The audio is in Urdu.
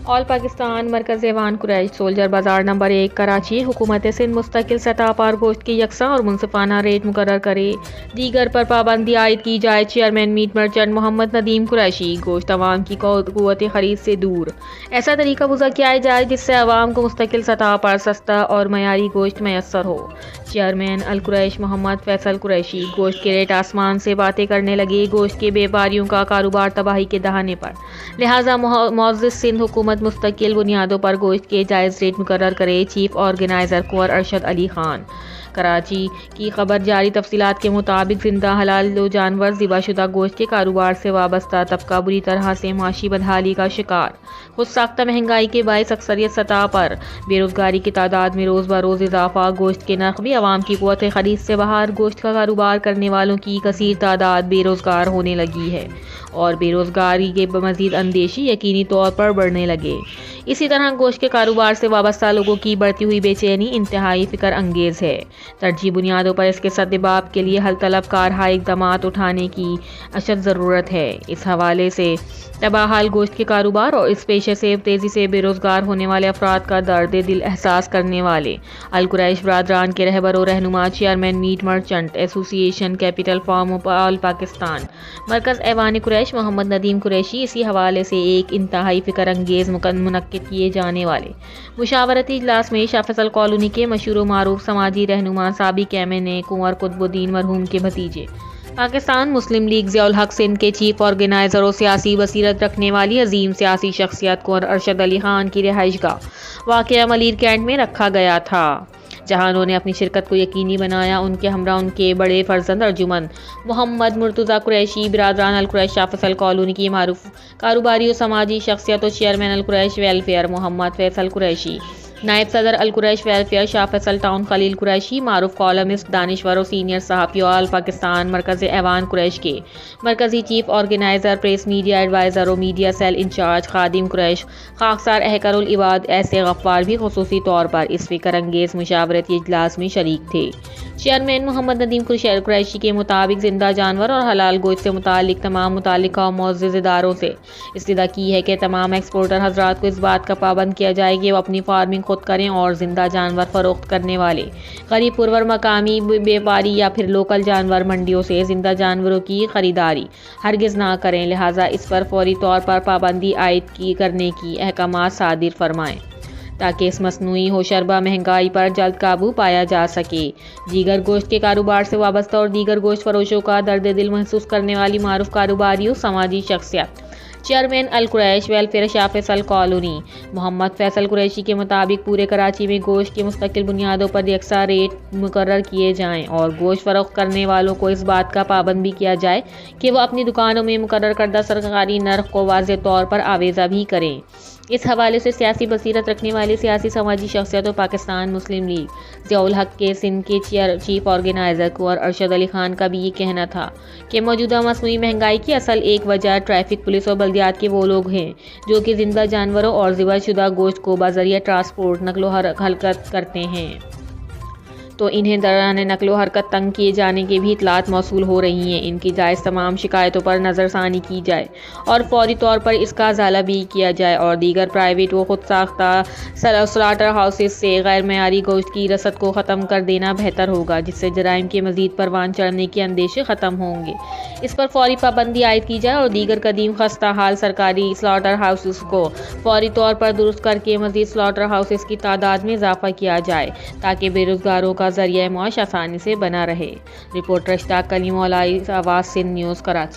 آل پاکستان مرکز ایوان قریش سولجر بازار نمبر 1 کراچی حکومت سندھ مستقل سطح پر گوشت کے یکساں اور منصفانہ ریٹ مقرر کرے، دیگر پر پابندی عائد کی جائے۔ چیئرمین میٹ مرچنٹ محمد ندیم قریشی۔ گوشت عوام کی قوت خرید سے دور، ایسا طریقہ وضع کیا جائے جس سے عوام کو مستقل سطح پر سستا اور معیاری گوشت میسر ہو۔ چیئرمین القریش محمد فیصل قریشی۔ گوشت کے ریٹ آسمان سے باتیں کرنے لگے، گوشت کے بیپاریوں کا کاروبار تباہی کے دہانے پر، لہٰذا معزز سندھ حکومت مستقل بنیادوں پر گوشت کے جائز ریٹ مقرر کرے۔ چیف آرگنائزر کنور ارشد علی خان۔ کراچی کی خبر جاری تفصیلات کے مطابق زندہ حلال جانور ذبح شدہ گوشت کے کاروبار سے وابستہ طبقہ بری طرح سے معاشی بدحالی کا شکار، خود ساختہ مہنگائی کے باعث اکثریت سطح پر بے روزگاری کی تعداد میں روز بروز اضافہ، گوشت کے نرخ بھی عوام کی قوت خرید سے باہر، گوشت کا کاروبار کرنے والوں کی کثیر تعداد بے روزگار ہونے لگی ہے اور بے روزگاری کے مزید اندیشی یقینی طور پر بڑھنے لگے۔ اسی طرح گوشت کے کاروبار سے وابستہ لوگوں کی بڑھتی ہوئی بے چینی انتہائی فکر انگیز ہے۔ ترجیحی بنیادوں پر اس کے سدباب کے لیے حل طلب کارہائے اقدامات اٹھانے کی اشد ضرورت ہے۔ اس حوالے سے تباہ حال گوشت کے کاروبار اور اس پیشے سے تیزی سے بے روزگار ہونے والے افراد کا درد دل احساس کرنے والے القریش برادران کے رہبر و رہنما چیئرمین میٹ مرچنٹ ایسوسی ایشن capital form of all Pakistan مرکز ایوان قریش محمد ندیم قریشی اسی حوالے سے ایک انتہائی فکر انگیز منعقد کیے جانے والے مشاورتی اجلاس میں شاہ فیصل کالونی کے مشہور و معروف سماجی رہنما سابق ایم این اے کنور قطب الدین مرحوم کے بھتیجے، پاکستان مسلم لیگ ضیاء الحق سندھ کے چیف آرگنائزر اور سیاسی بصیرت رکھنے والی عظیم سیاسی شخصیت کنور ارشد علی خان کی رہائش گاہ واقع ملیر کینٹ میں رکھا گیا تھا، جہاں انہوں نے اپنی شرکت کو یقینی بنایا۔ ان کے ہمراہ ان کے بڑے فرزند ارجمند محمد مرتضیٰ قریشی، برادران القریش شاہ فیصل کالونی کی معروف کاروباری و سماجی شخصیت اور چیئرمین القریش ویلفیئر محمد فیصل قریشی، نائب صدر القریش ویلفیئر شاہ فیصل ٹاؤن خلیل قریشی، معروف کالمسٹ دانشور و سینئر صحافی آل پاکستان مرکز ایوان قریش کے مرکزی chief organiser, press media advisor و میڈیا سیل انچارج خادم قریش، خاکسار احکر العباد ایسے غفار بھی خصوصی طور پر اس فکر انگیز مشاورتی اجلاس میں شریک تھے۔ چیئرمین محمد ندیم قریشی کے مطابق زندہ جانور اور حلال گوشت سے متعلق تمام متعلقہ و معزز اداروں سے استدعا کی ہے کہ تمام ایکسپورٹر حضرات کو اس بات کا پابند کیا جائے کہ وہ اپنی فارمنگ خود کریں اور زندہ جانور فروخت کرنے والے غریب پرور مقامی بیپاری یا پھر لوکل جانور منڈیوں سے زندہ جانوروں کی خریداری ہرگز نہ کریں، لہٰذا اس پر فوری طور پر پابندی عائد کرنے کی احکامات صادر فرمائیں تاکہ اس مصنوعی ہوشربا مہنگائی پر جلد قابو پایا جا سکے۔ دیگر گوشت کے کاروبار سے وابستہ اور دیگر گوشت فروشوں کا درد دل محسوس کرنے والی معروف کاروباری و سماجی شخصیت چیئرمین القریش ویلفیئر شاہ فیصل کالونی محمد فیصل قریشی کے مطابق پورے کراچی میں گوشت کے مستقل بنیادوں پر یکساں ریٹ مقرر کیے جائیں اور گوشت فروخت کرنے والوں کو اس بات کا پابند بھی کیا جائے کہ وہ اپنی دکانوں میں مقرر کردہ سرکاری نرخ کو واضح طور پر آویزہ بھی کریں۔ اس حوالے سے سیاسی بصیرت رکھنے والے سیاسی سماجی شخصیت و پاکستان مسلم لیگ ضیاء الحق کے سندھ کے چیف آرگنائزر کنور ارشد علی خان کا بھی یہ کہنا تھا کہ موجودہ مصنوعی مہنگائی کی اصل ایک وجہ ٹریفک پولیس اور بلدیات کے وہ لوگ ہیں جو کہ زندہ جانوروں اور ذبح شدہ گوشت کو بذریعہ ٹرانسپورٹ نقل و حرکت کرتے ہیں، تو انہیں دوران نقل و حرکت تنگ کیے جانے کی بھی اطلاعات موصول ہو رہی ہیں۔ ان کی جائز تمام شکایتوں پر نظر ثانی کی جائے اور فوری طور پر اس کا ازالہ بھی کیا جائے اور دیگر پرائیویٹ و خود ساختہ سلاٹر ہاؤسز سے غیر معیاری گوشت کی رسد کو ختم کر دینا بہتر ہوگا، جس سے جرائم کے مزید پروان چڑھنے کے اندیشے ختم ہوں گے۔ اس پر فوری پابندی عائد کی جائے اور دیگر قدیم خستہ حال سرکاری سلاٹر ہاؤسز کو فوری طور پر درست کر کے مزید سلاٹر ہاؤسز کی تعداد میں اضافہ کیا جائے تاکہ بے روزگاروں کا ذریعہ معاش آسانی سے بنا رہے۔ رپورٹر اشتاق کلیم آواز سندھ نیوز کراچی۔